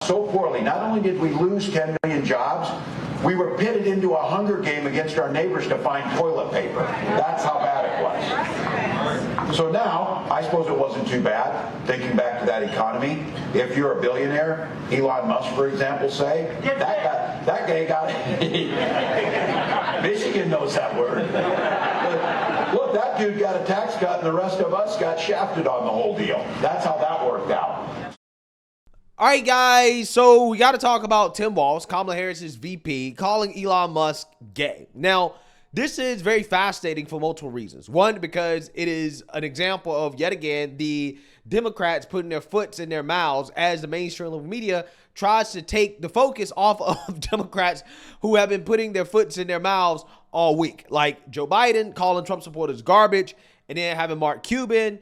So poorly. Not only did we lose 10 million jobs, we were pitted into a hunger game against our neighbors to find toilet paper. That's how bad it was. So now, I suppose it wasn't too bad, thinking back to that economy. If you're a billionaire, Elon Musk, for example, say, that guy got it. Michigan knows that word. Look, that dude got a tax cut and the rest of us got shafted on the whole deal. That's how that worked out. All right, guys, so we got to talk about Tim Walz, Kamala Harris's VP, calling Elon Musk gay. Now, this is very fascinating for multiple reasons. One, because it is an example of, yet again, the Democrats putting their foots in their mouths as the mainstream media tries to take the focus off of Democrats who have been putting their foots in their mouths all week. Like Joe Biden calling Trump supporters garbage, and then having Mark Cuban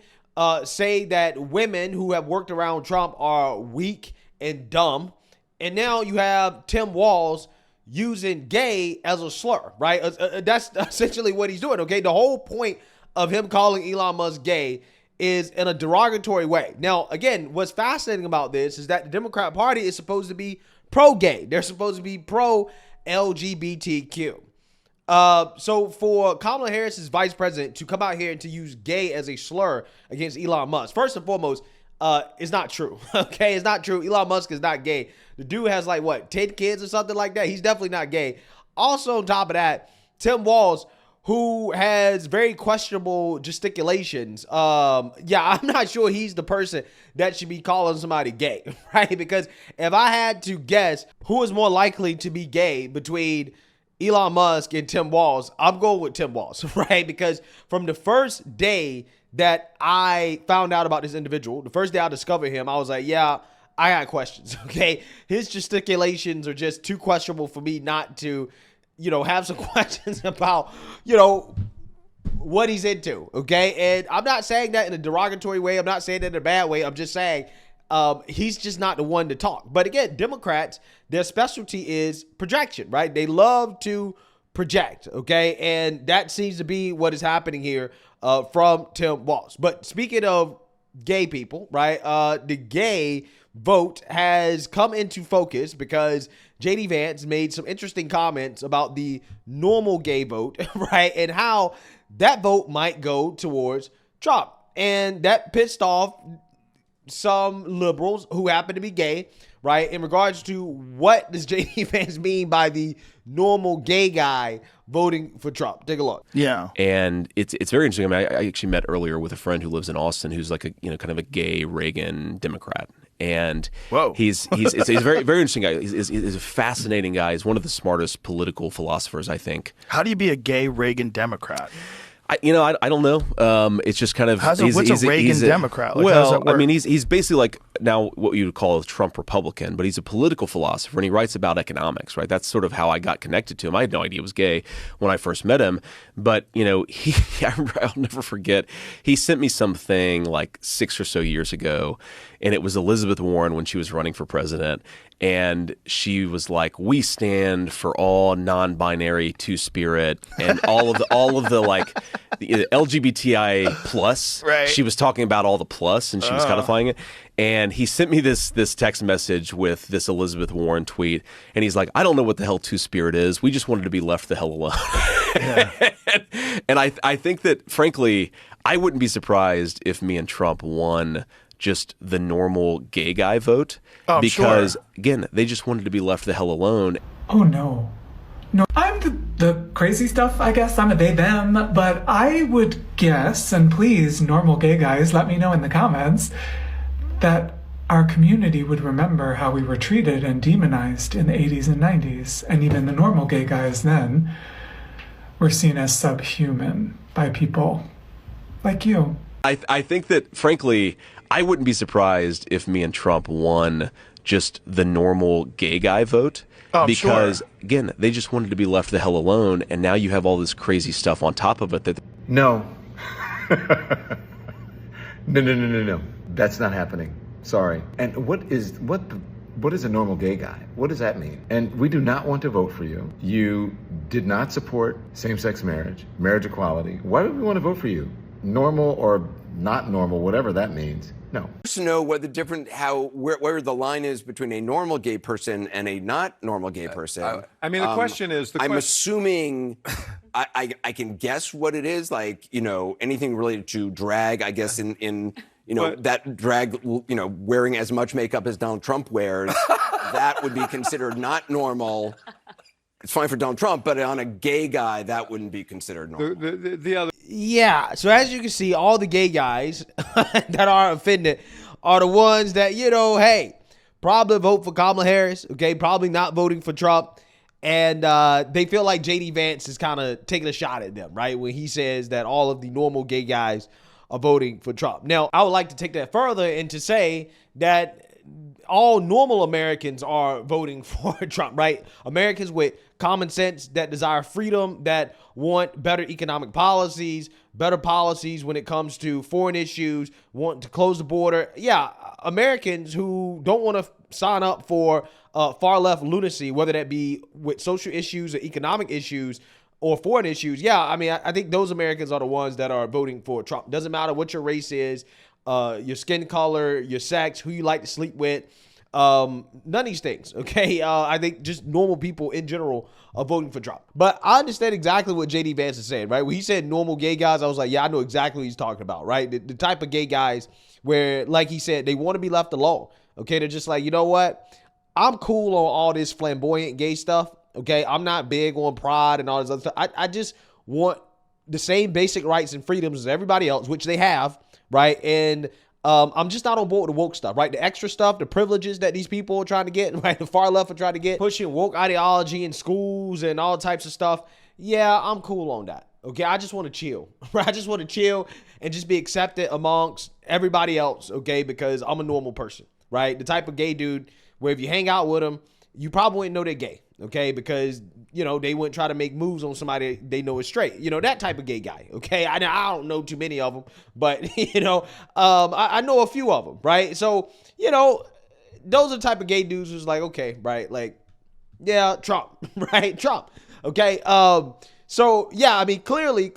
say that women who have worked around Trump are weak and dumb. And now you have Tim Walz using gay as a slur, right? That's essentially what he's doing, okay? The whole point of him calling Elon Musk gay is in a derogatory way. Now, again, what's fascinating about this is that the Democrat Party is supposed to be pro-gay. They're supposed to be pro-LGBTQ. So for Kamala Harris's vice president to come out here and to use gay as a slur against Elon Musk, first and foremost, it's not true. Okay, it's not true. Elon Musk is not gay. The dude has 10 kids or something like that. He's definitely not gay. Also, on top of that, Tim Walz, who has very questionable gesticulations. I'm not sure he's the person that should be calling somebody gay, right? Because if I had to guess who is more likely to be gay between Elon Musk and Tim Walz, I'm going with Tim Walz, right? Because from the first day that I found out about this individual, the first day I discovered him, I was like, yeah, I got questions, okay? His gesticulations are just too questionable for me not to, have some questions about, what he's into, okay? And I'm not saying that in a derogatory way. I'm not saying that in a bad way. I'm just saying he's just not the one to talk. But again, Democrats, their specialty is projection, right? They love to project, okay? And that seems to be what is happening here from Tim Walz. But speaking of gay people, right? The gay vote has come into focus because JD Vance made some interesting comments about the normal gay vote, right? And how that vote might go towards Trump. And that pissed off some liberals who happen to be gay, right? In regards to what does JD Vance mean by the normal gay guy voting for Trump? Take a look. Yeah. And it's very interesting. I mean, I actually met earlier with a friend who lives in Austin who's like a, kind of a gay Reagan Democrat. And he's a very, very interesting guy. He's a fascinating guy. He's one of the smartest political philosophers, I think. How do you be a gay Reagan Democrat? I don't know. It's just kind of what's a Reagan Democrat? Like, well, I mean, he's basically like now what you would call a Trump Republican, but he's a political philosopher and he writes about economics, right? That's sort of how I got connected to him. I had no idea he was gay when I first met him, but I'll never forget. He sent me something like 6 or so years ago, and it was Elizabeth Warren when she was running for president. And she was like, "We stand for all non-binary two-spirit and all of the like the LGBTI plus." Right. She was talking about all the plus, and she was codifying it. And he sent me this text message with this Elizabeth Warren tweet, and he's like, "I don't know what the hell two-spirit is. We just wanted to be left the hell alone." Yeah. And I think that, frankly, I wouldn't be surprised if me and Trump won just the normal gay guy vote, because again, they just wanted to be left the hell alone. Oh no, I'm the crazy stuff, I guess. I'm a they them, but I would guess, and please, normal gay guys, let me know in the comments, that our community would remember how we were treated and demonized in the 80s and 90s, and even the normal gay guys then were seen as subhuman by people like you. I think that, frankly, I wouldn't be surprised if me and Trump won just the normal gay guy vote, because, again, they just wanted to be left the hell alone, and now you have all this crazy stuff on top of it. No. No. That's not happening. Sorry. And what is a normal gay guy? What does that mean? And we do not want to vote for you. You did not support same-sex marriage, marriage equality. Why would we want to vote for you? Normal or not normal, whatever that means. No. To know what the different, where the line is between a normal gay person and a not normal gay person. I mean, the question is, I'm assuming I can guess what it is, like, you know, anything related to drag, I guess in you know, that drag, you know, wearing as much makeup as Donald Trump wears, that would be considered not normal. It's fine for Donald Trump, but on a gay guy, that wouldn't be considered normal. The other. Yeah, so as you can see, all the gay guys that are offended are the ones that, you know, hey, probably vote for Kamala Harris, okay, probably not voting for Trump, and they feel like J.D. Vance is kind of taking a shot at them, right, when he says that all of the normal gay guys are voting for Trump. Now, I would like to take that further and to say that all normal Americans are voting for Trump, right? Americans with common sense that desire freedom, that want better economic policies, better policies when it comes to foreign issues, want to close the border. Yeah, Americans who don't want to sign up for far left lunacy, whether that be with social issues or economic issues or foreign issues. Yeah, I mean, I think those Americans are the ones that are voting for Trump. Doesn't matter what your race is, your skin color, your sex, who you like to sleep with. None of these things, okay? I think just normal people in general are voting for Trump. But I understand exactly what J.D. Vance is saying, right? When he said normal gay guys, I was like, yeah, I know exactly what he's talking about, right? The type of gay guys where, like he said, they want to be left alone, okay? They're just like, you know what? I'm cool on all this flamboyant gay stuff, okay? I'm not big on pride and all this other stuff. I just want the same basic rights and freedoms as everybody else, which they have, right? And I'm just not on board with the woke stuff, right? The extra stuff, the privileges that these people are trying to get, right? The far left are trying to get, pushing woke ideology in schools and all types of stuff. Yeah, I'm cool on that. Okay, I just want to chill, right? I just want to chill and just be accepted amongst everybody else, okay? Because I'm a normal person, right? The type of gay dude where if you hang out with them, you probably wouldn't know they're gay, okay? Because, you know, they wouldn't try to make moves on somebody they know is straight. You know, that type of gay guy, okay? I don't know too many of them, but, you know, I know a few of them, right? So, you know, those are the type of gay dudes who's like, okay, right? Like, yeah, Trump, right? Trump, okay? So, yeah, I mean, clearly,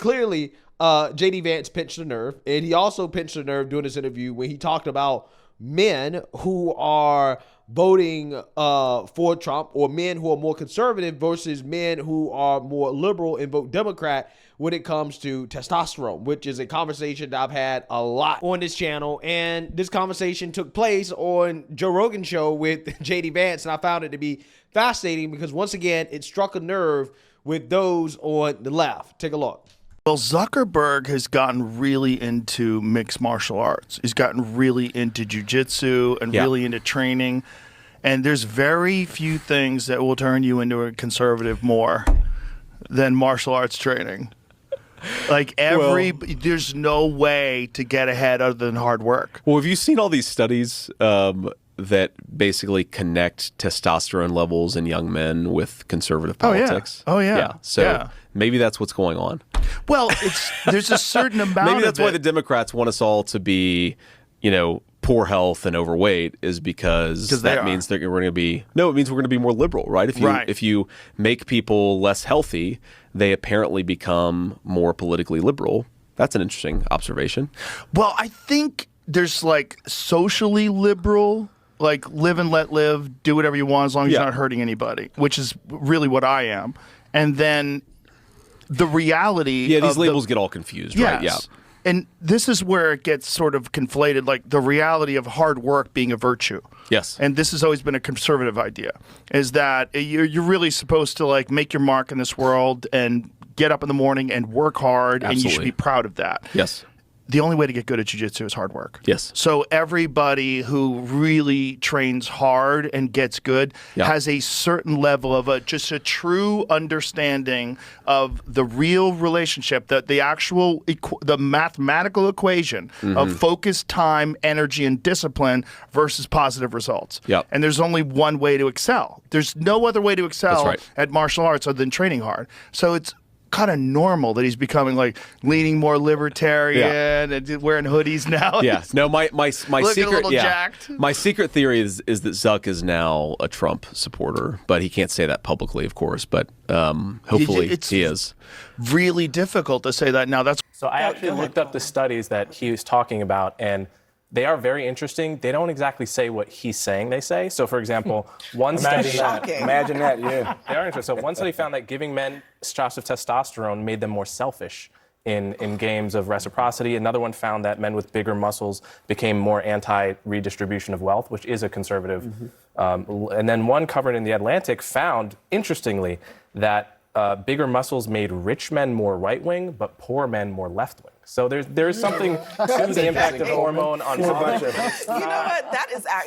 J.D. Vance pinched the nerve, and he also pinched the nerve doing this interview when he talked about men who are voting for Trump, or men who are more conservative versus men who are more liberal and vote Democrat when it comes to testosterone, which is a conversation that I've had a lot on this channel. And this conversation took place on Joe Rogan show with J.D. Vance, and I found it to be fascinating because once again, it struck a nerve with those on the left. Take a look. Well, Zuckerberg has gotten really into mixed martial arts. He's gotten really into jiu-jitsu and really into training. And there's very few things that will turn you into a conservative more than martial arts training. Like there's no way to get ahead other than hard work. Well, have you seen all these studies that basically connect testosterone levels in young men with conservative politics? Oh, yeah. So maybe that's what's going on. Well, there's a certain amount maybe that's of why the Democrats want us all to be, you know, poor health and overweight, is because that means that we're going to be it means we're going to be more liberal, right? If you make people less healthy, they apparently become more politically liberal. That's an interesting observation. Well, I think there's like socially liberal, like live and let live, do whatever you want as long as you're not hurting anybody, which is really what I am. And then the reality these labels get all confused, right? Yeah. And this is where it gets sort of conflated, like the reality of hard work being a virtue. Yes. And this has always been a conservative idea, is that you're really supposed to like make your mark in this world and get up in the morning and work hard, and you should be proud of that. Yes. The only way to get good at jiu-jitsu is hard work. Yes. So everybody who really trains hard and gets good has a certain level of just a true understanding of the real relationship, that the actual the mathematical equation of focus, time, energy, and discipline versus positive results. Yep. And there's only one way to excel. There's no other way to excel at martial arts other than training hard. So it's kind of normal that he's becoming like leaning more libertarian and wearing hoodies now. Yeah. No, my secret jacked. My secret theory is that Zuck is now a Trump supporter, but he can't say that publicly, of course. But hopefully he is. Really difficult to say that now. That's So I actually looked up the studies that he was talking about, and they are very interesting. They don't exactly say what he's saying they say. So, for example, one study... Imagine that, yeah. They are interesting. So one study found that giving men shots of testosterone made them more selfish in games of reciprocity. Another one found that men with bigger muscles became more anti-redistribution of wealth, which is a conservative. And then one covered in The Atlantic found, interestingly, that bigger muscles made rich men more right-wing, but poor men more left-wing. So there's something to the impact of hormone on power. You know what?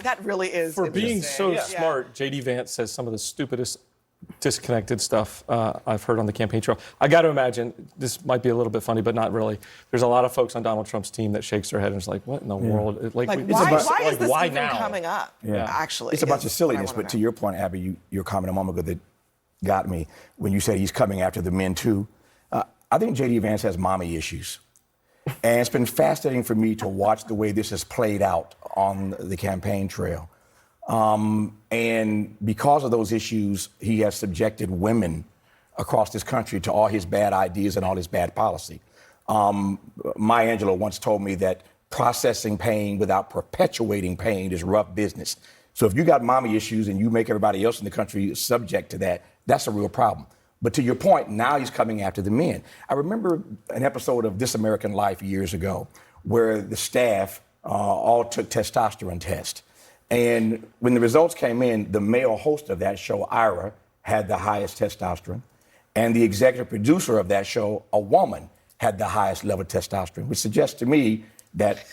That really is. For being so smart, J.D. Vance says some of the stupidest, disconnected stuff I've heard on the campaign trail. I got to imagine this might be a little bit funny, but not really. There's a lot of folks on Donald Trump's team that shakes their head and is like, "What in the world? Why is this even coming up? Yeah. Actually, it's a bunch of silliness. But to your point, Abby, your comment a moment ago that got me when you said he's coming after the men too. I think J.D. Vance has mommy issues. And it's been fascinating for me to watch the way this has played out on the campaign trail. And because of those issues, he has subjected women across this country to all his bad ideas and all his bad policy. Maya Angelou once told me that processing pain without perpetuating pain is rough business. So if you got mommy issues and you make everybody else in the country subject to that, that's a real problem. But to your point, now he's coming after the men. I remember an episode of This American Life years ago where the staff all took testosterone tests. And when the results came in, the male host of that show, Ira, had the highest testosterone. And the executive producer of that show, a woman, had the highest level of testosterone, which suggests to me that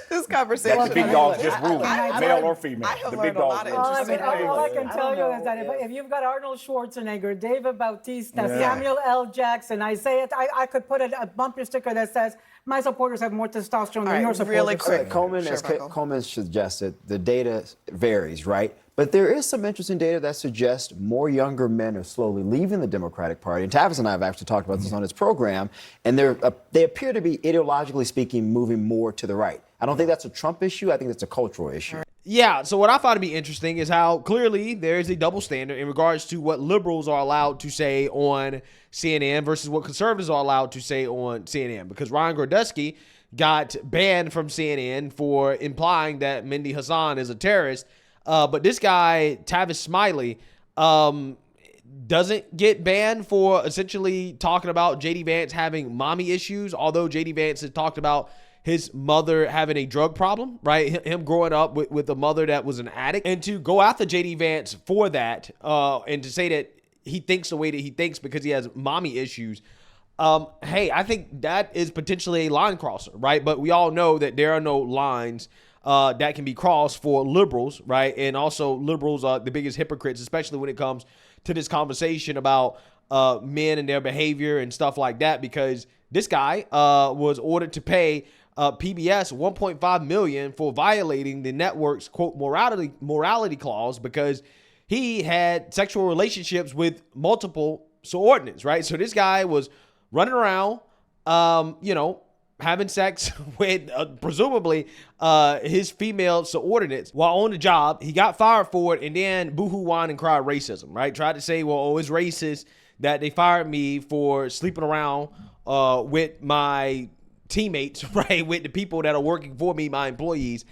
this conversation. That the big dogs just rule, male or female. I have the learned big a lot dogs of rule. interesting things. All I can tell you is that if you've got Arnold Schwarzenegger, David Bautista, Samuel L. Jackson, I could put a bumper sticker that says, "My supporters have more testosterone than your supporters." Really quick. Coleman suggested, the data varies, right? But there is some interesting data that suggests more younger men are slowly leaving the Democratic Party. And Tavis and I have actually talked about this on his program. And they appear to be, ideologically speaking, moving more to the right. I don't think that's a Trump issue. I think it's a cultural issue. Yeah, so what I find to be interesting is how clearly there is a double standard in regards to what liberals are allowed to say on CNN versus what conservatives are allowed to say on CNN. Because Ryan Gordusky got banned from CNN for implying that Mehdi Hassan is a terrorist. But this guy, Tavis Smiley, doesn't get banned for essentially talking about J.D. Vance having mommy issues, although J.D. Vance has talked about his mother having a drug problem, right? Him growing up with a mother that was an addict. And to go after J.D. Vance for that and to say that he thinks the way that he thinks because he has mommy issues, hey, I think that is potentially a line crosser, right? But we all know that there are no lines that can be crossed for liberals, right? And also liberals are the biggest hypocrites, especially when it comes to this conversation about men and their behavior and stuff like that, because this guy was ordered to pay PBS $1.5 million for violating the network's, quote, morality clause because he had sexual relationships with multiple subordinates, right? So this guy was running around, having sex with presumably his female subordinates while on the job. He got fired for it and then boohoo, whine, and cry racism, right? Tried to say, well, it's racist that they fired me for sleeping around with my teammates, right? With the people that are working for me, my employees.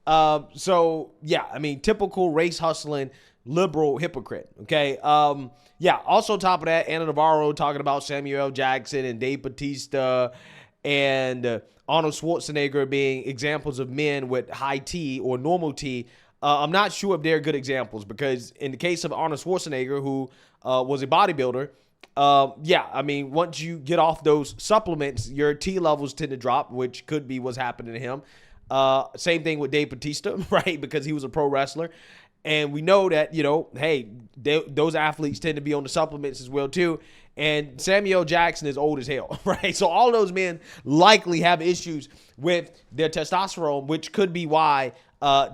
So, yeah, I mean, typical race hustling liberal hypocrite, okay? Also top of that, Anna Navarro talking about Samuel L. Jackson and Dave Bautista and Arnold Schwarzenegger being examples of men with high T or normal T. I'm not sure if they're good examples because in the case of Arnold Schwarzenegger, who was a bodybuilder, once you get off those supplements, your T levels tend to drop, which could be what's happening to him. Same thing with Dave Bautista, right? Because he was a pro wrestler. And we know that, those athletes tend to be on the supplements as well, too. And Samuel Jackson is old as hell, right? So all those men likely have issues with their testosterone, which could be why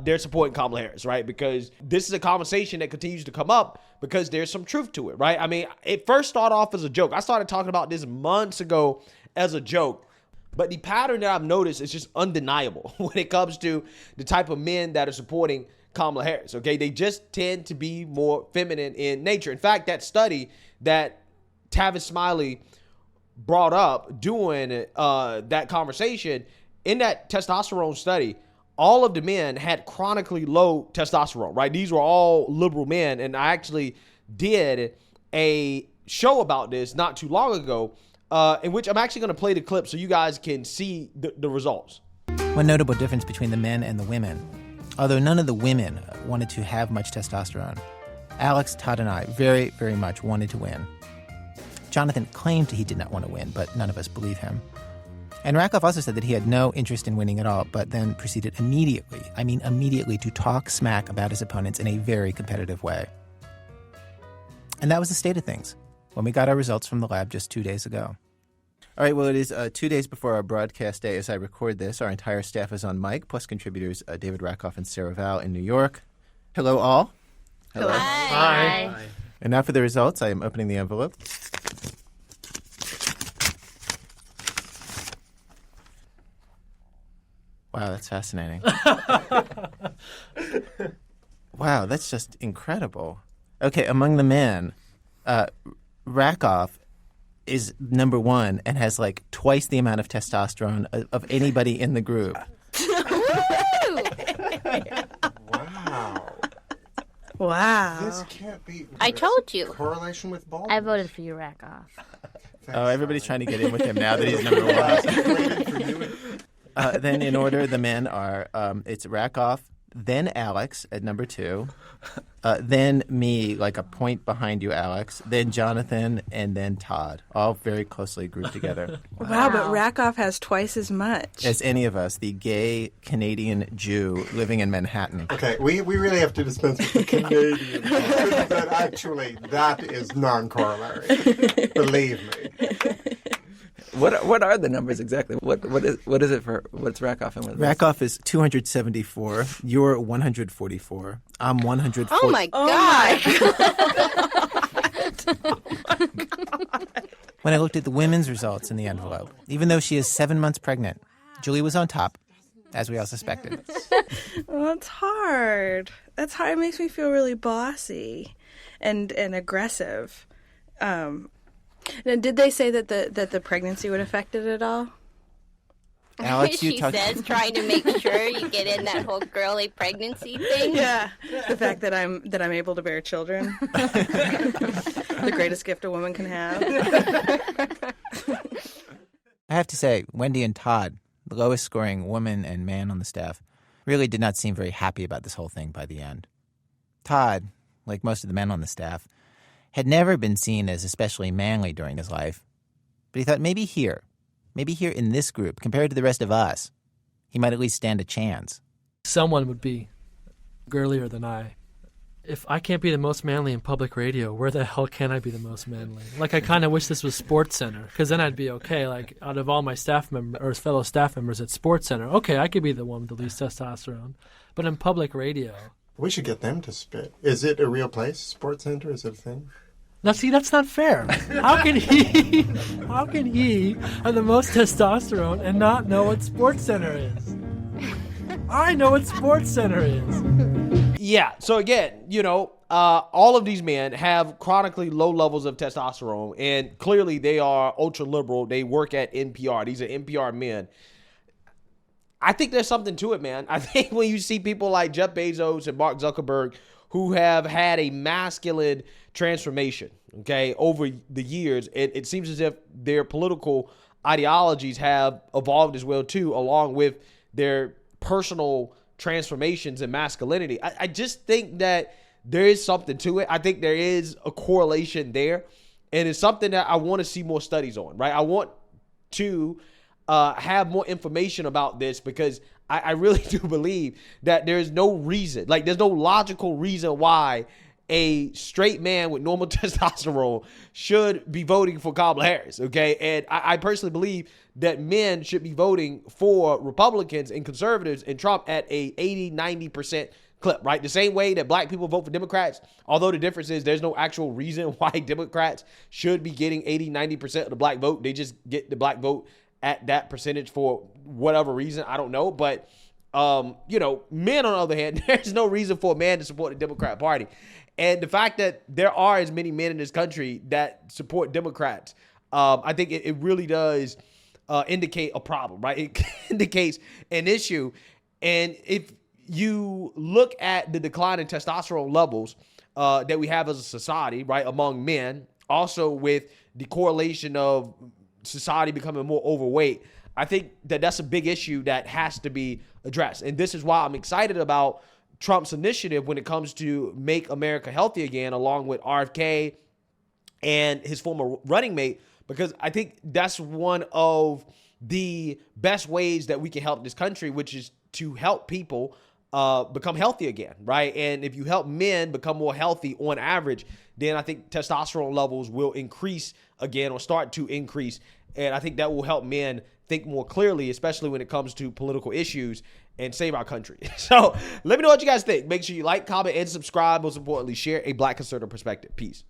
they're supporting Kamala Harris, right? Because this is a conversation that continues to come up because there's some truth to it, right? I mean, it first started off as a joke. I started talking about this months ago as a joke. But the pattern that I've noticed is just undeniable when it comes to the type of men that are supporting Kamala Harris, okay? They just tend to be more feminine in nature. In fact, that study that Tavis Smiley brought up during that conversation, in that testosterone study, all of the men had chronically low testosterone, right? These were all liberal men. And I actually did a show about this not too long ago, in which I'm actually going to play the clip so you guys can see the results. One notable difference between the men and the women, although none of the women wanted to have much testosterone, Alex, Todd, and I very, very much wanted to win. Jonathan claimed he did not want to win, but none of us believe him. And Rakoff also said that he had no interest in winning at all, but then proceeded immediately to talk smack about his opponents in a very competitive way. And that was the state of things when we got our results from the lab just 2 days ago. All right, well, it is 2 days before our broadcast day as I record this. Our entire staff is on mic, plus contributors David Rakoff and Sarah Val in New York. Hello, all. Hello. Hi. And now for the results. I am opening the envelope. Wow, that's fascinating. Wow, that's just incredible. Okay, among the men, Rakoff is number one and has like twice the amount of testosterone of anybody in the group. Wow. This can't be. I told you. Correlation with baldness. I voted for you, Rakoff. Oh, everybody's trying to get in with him now that he's number one. Then in order, the men are, it's Rakoff, then Alex at number 2, then me, like a point behind you, Alex, then Jonathan, and then Todd, all very closely grouped together. Wow, but Rakoff has twice as much. As any of us, the gay Canadian Jew living in Manhattan. Okay, we really have to dispense with the Canadian. But actually, that is non-corollary. Believe me. What are the numbers exactly? What is it for? What's Rakoff and what is Rakoff is 274. You're 144. I'm 140. Oh my God! When I looked at the women's results in the envelope, even though she is 7 months pregnant, Julie was on top, as we all suspected. Well, that's hard. That's hard. It makes me feel really bossy and aggressive. Now, did they say that the pregnancy would affect it at all? Alex, she says trying to make sure you get in that whole girly pregnancy thing. Yeah, the fact that I'm able to bear children, the greatest gift a woman can have. I have to say, Wendy and Todd, the lowest scoring woman and man on the staff, really did not seem very happy about this whole thing by the end. Todd, like most of the men on the staff, had never been seen as especially manly during his life. But he thought maybe here in this group, compared to the rest of us, he might at least stand a chance. Someone would be girlier than I. If I can't be the most manly in public radio, where the hell can I be the most manly? Like, I kind of wish this was Sports Center, because then I'd be okay. Like, out of all my staff members or fellow staff members at Sports Center, okay, I could be the one with the least testosterone. But in public radio... We should get them to spit. Is it a real place? Sports Center? Is it a thing? Now, see, that's not fair. How can he have the most testosterone and not know what Sports Center is? I know what Sports Center is. Yeah, so again, all of these men have chronically low levels of testosterone, and clearly they are ultra-liberal. They work at NPR. These are NPR men. I think there's something to it, man. I think when you see people like Jeff Bezos and Mark Zuckerberg who have had a masculine transformation, okay, over the years, it seems as if their political ideologies have evolved as well, too, along with their personal transformations in masculinity. I just think that there is something to it. I think there is a correlation there, and it's something that I want to see more studies on, right? I want to have more information about this because I really do believe that there's no reason, like there's no logical reason why a straight man with normal testosterone should be voting for Kamala Harris, okay? And I personally believe that men should be voting for Republicans and conservatives and Trump at a 80-90% clip, right? The same way that black people vote for Democrats, although the difference is there's no actual reason why Democrats should be getting 80-90% of the black vote. They just get the black vote at that percentage for whatever reason. I don't know. But, men, on the other hand, there's no reason for a man to support the Democrat Party. And the fact that there are as many men in this country that support Democrats, I think it really does indicate a problem, right? It indicates an issue. And if you look at the decline in testosterone levels that we have as a society, right, among men, also with the correlation of society becoming more overweight, I think that that's a big issue that has to be addressed. And this is why I'm excited about Trump's initiative when it comes to Make America Healthy Again, along with RFK and his former running mate, because I think that's one of the best ways that we can help this country, which is to help people become healthy again, right? And if you help men become more healthy on average, then I think testosterone levels will increase again or start to increase. And I think that will help men think more clearly, especially when it comes to political issues, and save our country. So let me know what you guys think. Make sure you like, comment, and subscribe. Most importantly, share a Black conservative perspective. Peace.